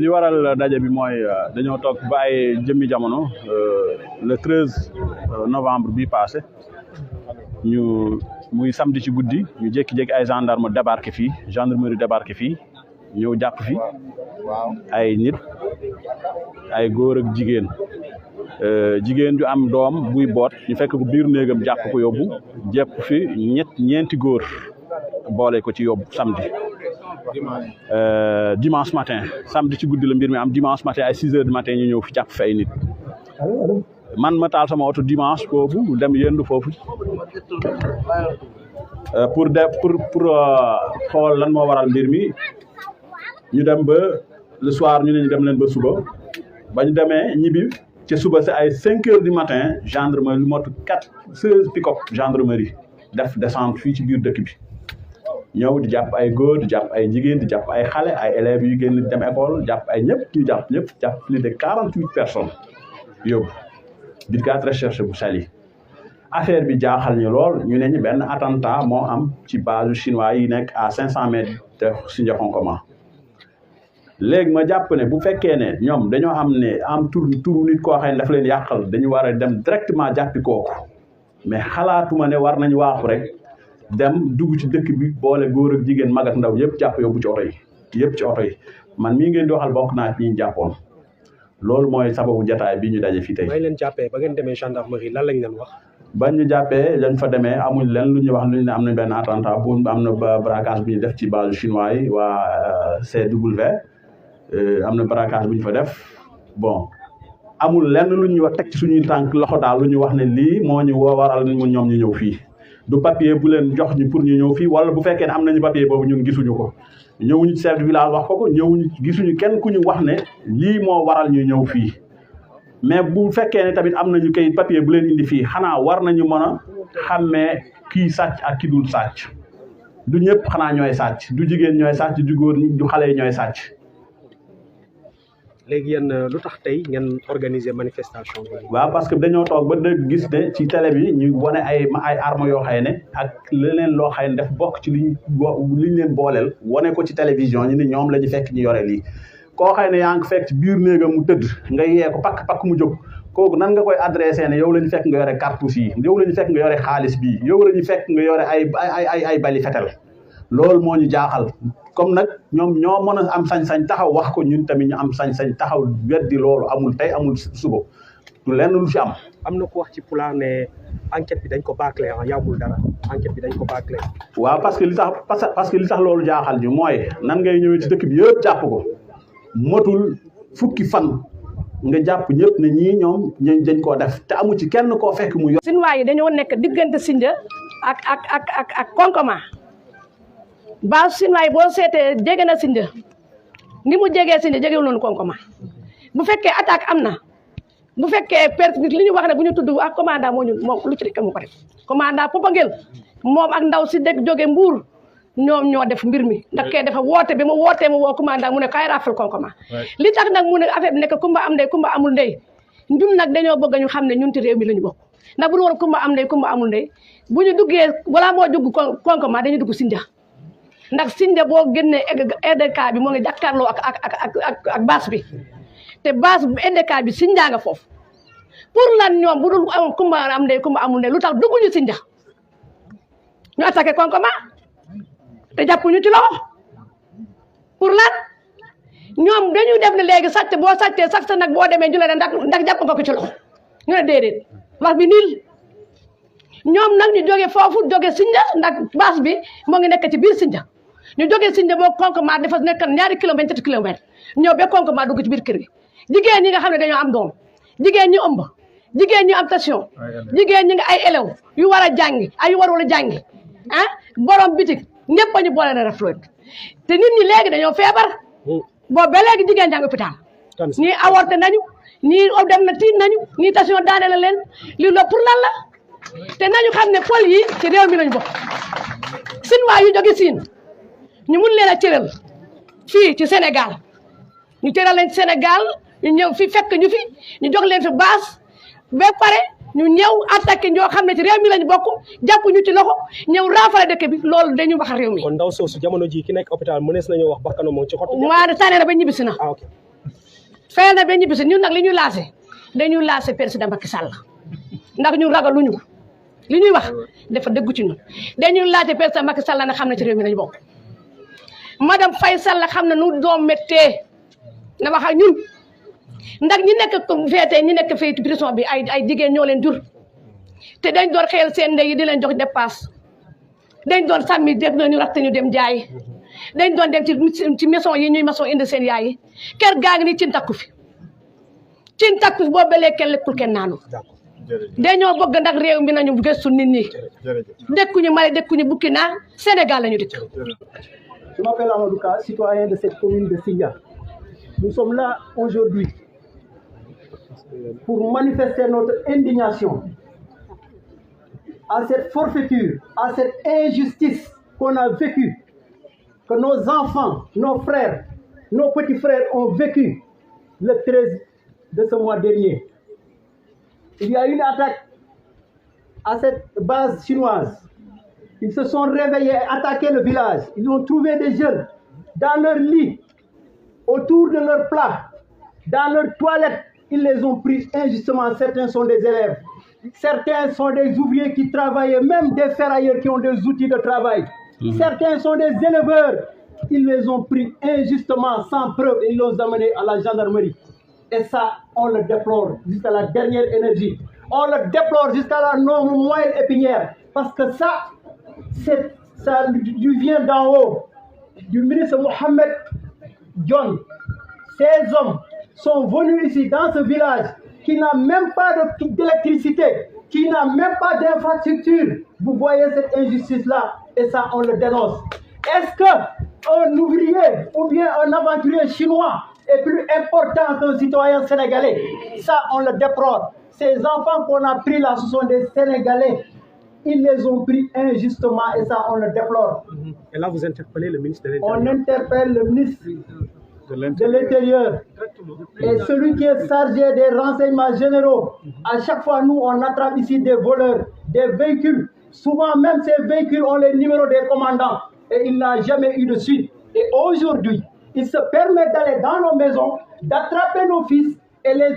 li waral daje bi mooy dañoo toog ba ay jëmmi jamono le 13 novembre bi passé muy samedi ci guddi ñu jékki-jékki ay gendarme débarqué fii gendarmerie débarqué fii ñëw jàpp fi ay nit ay góor ak jigéen jigéen ju am doom buy boot ñu fekk ko biir néegam jàpp ko yóbbu jàpp fi ñeenti góor boole ko ci yóbbu samedi dimanche matin samedi ci guddi la mbir mi am dimanche matin ay 6 heures du matin ñu ñëw fi jàpp fi ay nit man ma taal sama oto dimanche boobu dem yendu foofu pour xool lan moo waral mbir mi ñu dem ba le soir ñu ne ñu dem leen ba suba ba ñu demee ñibbi ci suba si ay 5 heures du matin gendarmerie lu mot 16 pick-up gendarmerie def descente fii ci biir dëkk bi ñëw di jàpp ay góor di jàpp ay jigéen di jàpp ay xale ay élèves yu génn dem école jàpp ay ñëpp ñu jàpp plus de 48 personnes yóbbu brigade recherche bu Saly affaire bi jaaxal ñu lool ñu ne ñu benn attentat moo am ci base chinois yi nekk à 500 mètres de Sindian-Konkoma léegi ma jàpp ne bu fekkee ne ñoom dañoo am turu nit koo xam ne dafa leen yàqal dañu war a dem directement jàppi kooku mais xalaatuma ne war nañu waaxu rek dem dugg ci dëkk bi boole góor ak jigéen mag ak ndaw yëpp jàpp yóbbu ci oto yi yëpp ci oto yi man mii ngeen di waxal bokk naa ci ñi jàppoon loolu mooy sababu jataay bi ñu daje fii tey. may leen jàppee ba ngeen demee gendarmerie lan lañ leen wax. ba ñu jàppee dañ fa demee amuñ leen lu ñu wax lu ñu ne am nañ benn attentat bu am na braquage bu ñu def ci base chinois yi waa CW am na braquage bu ñu fa def bon amul lenn lu ñu wax teg ci suñuy tànk loxo daal lu ñu wax ne lii moo ñu waral ñoom ñu ñëw fii. du papier bu leen jox ñu pour ñu ñëw fii wala bu fekkee ne am nañu papier boobu ñun gisuñu ko ñëwuñu ci chef de village wax ko ñëwuñu gisuñu kenn ku ñu wax ne lii moo waral ñu ñëw fii mais bu fekkee ne tamit am nañu kay papier bu leen indi fii xanaa war nañu mën a xàmmee kii sàcc ak ki dul sàcc du ñëpp xanaa ñooy sàcc du jigéen ñooy sàcc du góor du xale yi ñooy sàcc. léegi yéen lu tax tey ngeen organiser manifestation bi. waaw parce que dañoo toog ba dëgg gis ne ci télé bi ñu wane ay armes yoo xëy ne ak leneen loo xëy ne daf bokk ci liñ leen booleel wane ko ci télévision ñu ne ñoom la ñu fekk ñu yore lii. koo xëy ne yaa ngi fekk ci biir néegam mu tëdd nga yee ko pakk mu jóg kooku nan nga koy adressé ne yow la ñu fekk nga yore cartouche yi yow la ñu fekk nga yore xaalis bii yow la ñu fekk nga yore ay bali fetel loolu moo ñu jaaxal. comme nag ñoom ñoo mën a am sañ-sañ taxaw wax ko ñun tamit ñu am sañ-sañ taxaw weddi loolu amul tey amul suba du lenn lu ci am. am na ku wax ci pulaar ne enquête bi dañ ko bâclé yàggul dara enquête bi dañ ko bâclé. waaw parce que li tax loolu jaaxal ñu mooy nan ngay ñëwee ci dëkk bi yëpp jàpp ko motul fukki fan nga jàpp ñëpp ne ñii ñoom dañ koo def te amu ci kenn koo fekk mu yor. Chinois yi dañoo nekk diggante Sindia ak Konkoma. base chinois yi boo seetee jege na Sindia ni mu jegee Sindia jegewul noonu Konkoma bu fekkee attaque am na bu fekkee perte nit li ñu wax ne bu ñu tudd ak commandant moom lu ci rek moo ko def commandant Popenguine moom ak ndaw si dëkk jóge Mbuur ñoom ñoo def mbir mi ndax kee dafa woote bi mu wootee mu woo commandant mu ne kay rafal Konkoma li tax nag mu ne affaire bi nekk kumba am ndey kumba amul ndey ñun nag dañoo bëgg ñu xam ne ñun ci réew mi la ñu bokk ndax bu ñu war kumba am ndey kumba amul ndey bu ñu duggee balaa moo dugg Konkoma dañuy dugg Sindia ndax Sindia boo génnee EDK bi moo ngi jàkkaarloo ak base bi te base EDK bi Sindia nga foofu pour lan ñoom bu dul am kumba am ndey kumba amul ndey lu tax dugguñu Sindia ñu attaqué Konkoma te jàppuñu ci loxo pour lan ñoom dañuy def ne léegi sàcc boo sàccee sax sa nag boo demee ñu ne ndax jàpp nga ko ci loxo ñu ne déedéet wax bi niil ñoom nag ñu jógee foofu jógee Sindia ndax base bi moo ngi nekk ci biir Sindia ñu jógee Sindia moo Konkoma dafa nekk ñaari kilomètre ñetti kilomètre ñëw ba Konkoma dugg ci biir kër gi jigéen ñi nga xam ne dañoo am doom jigéen ñi ëmb jigéen ñi am tension jigéen ñi nga ay élèves yu war a jàngi ay yu warul a jàngi ah borom bitik ñëpp a ñu boole na refloit te nit ñi léegi dañoo feebar boobu ba léegi jigéen jàng hôpital ñii avorté nañu ñii dem na tiit nañu ñii tension daane la leen lii la pour lan la te nañu xam ne pol yi ci réew mi lañu bokk Chinois yu jóge Siin ñu mun leen a cëral fii ci Sénégal ñu cëral leen Sénégal ñu ñëw fi fekk ñu fi ñu jox leen fi base ba pare ñu ñëw attaqué ñoo xam ne ci réew mi lañu bokk jàpp ñu ci loxo ñëw raafale dëkk bi loolu dañu wax réew mi. kon ndaw soosu jamono ji ki nekk hôpital mënees nañoo wax bakkanu moom ci xottu. maa tane na ba ñibbisi na. ah ok fay na ba ñibbi si ñun nag li ñu laase dañu laase président Macky Sall ndax ñun ragaluñu li ñuy wax dafa dëggu ci ñun dañu laajte président Macky Sall na xam ne ci réew mi lañu bokk madame Faye Sall xam ne nu doom méttee na wax ak ñun ndax ñi nekk feete ñi nekk fii prison bi ay jigéen ñoo leen jur te dañ doon xeel seen ndey yi di leen jox dépasse dañ doon sàmmi def nañu ratt ñu dem jaay dañ doon dem ci maison yi ñuy maçon indi seen yaay yi kër gaa ngi ni cin takku fi boo belee kenn lekkul kenn naanu dañoo bëgg ndax réew mi nañu gëstu nit ñi dëkkuñu Mali dëkkuñu Burkina Sénégal lañu dëkk. Je m'appelle Amadou Ka, citoyen de cette commune de Sindia. Nous sommes là aujourd'hui pour manifester notre indignation à cette forfaiture, à cette injustice qu'on a vécue, que nos enfants, nos frères, nos petits frères ont vécu le 13 de ce mois dernier. Il y a eu une attaque à cette base chinoise. Ils se sont réveillés et attaqué le village. Ils ont trouvé des jeunes dans leur lit, autour de leur plat, dans leur toilette. Ils les ont pris injustement. Certains sont des élèves. Certains sont des ouvriers qui travaillaient, même des ferrailleurs qui ont des outils de travail. Certains sont des éleveurs. Ils les ont pris injustement, sans preuve, et ils les ont amenés à la gendarmerie. Et ça, on le déplore jusqu'à la dernière énergie. On le déplore jusqu'à la moelle épinière. Parce que ça vient d'en haut, du ministre Mohamed John. Ces hommes sont venus ici, dans ce village, qui n'a même pas d'électricité, qui n'a même pas d'infrastructure. Vous voyez cette injustice-là, et ça, on le dénonce. Est-ce qu'un ouvrier ou bien un aventurier chinois est plus important qu'un citoyen sénégalais? Ça, on le déplore. Ces enfants qu'on a pris là, ce sont des Sénégalais. Ils les ont pris injustement et ça, on le déplore. Et là, vous interpellez le ministre de l'Intérieur. On interpelle le ministre de l'Intérieur et celui qui est chargé des renseignements généraux. À chaque fois, nous, on attrape ici des voleurs, des véhicules. Souvent, même ces véhicules ont les numéros des commandants et il n'a jamais eu de suite. Et aujourd'hui, il se permet d'aller dans nos maisons, d'attraper nos fils et les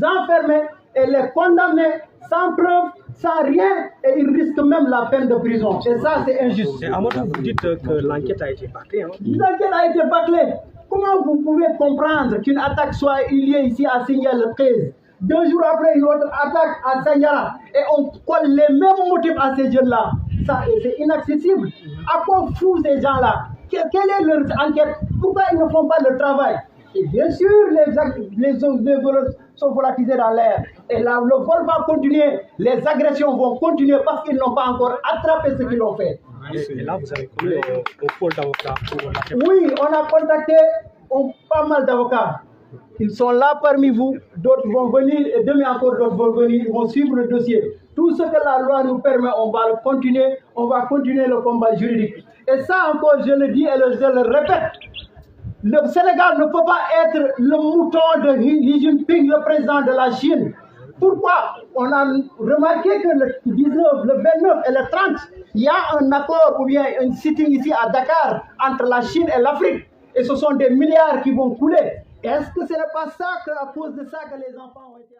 enfermer et les condamner sans preuve, sans rien, et ils risquent même la peine de prison. Et ça, c'est injuste. Et Amadou, vous dites que l'enquête a été bâclée. Hein? L'enquête a été bâclée. Comment vous pouvez comprendre qu'une attaque soit liée ici à Signal le 13, 2 jours après une autre attaque à Sanyara, et on colle les mêmes motifs à ces jeunes-là? Ça, c'est inaccessible. À quoi foutent ces gens-là? Quelle est leur enquête? Pourquoi ils ne font pas le travail? Et bien sûr, les voleurs sont volatilisés dans l'air. Et là, le vol va continuer, les agressions vont continuer parce qu'ils n'ont pas encore attrapé ce qu'ils ont fait. Et là, vous avez connu au pôle d'avocats pour la... Oui, on a contacté pas mal d'avocats. Ils sont là parmi vous, d'autres vont venir et demain encore d'autres vont venir, ils vont suivre le dossier. Tout ce que la loi nous permet, on va le continuer, on va continuer le combat juridique. Et ça encore, je le dis et je le répète, le Sénégal ne peut pas être le mouton de Xi Jinping, le président de la Chine. Pourquoi? On a remarqué que le 19, le 29 et le 30, il y a un accord ou bien un sitting ici à Dakar entre la Chine et l'Afrique. Et ce sont des milliards qui vont couler. Est-ce que ce n'est pas ça qu'à cause de ça que les enfants ont été...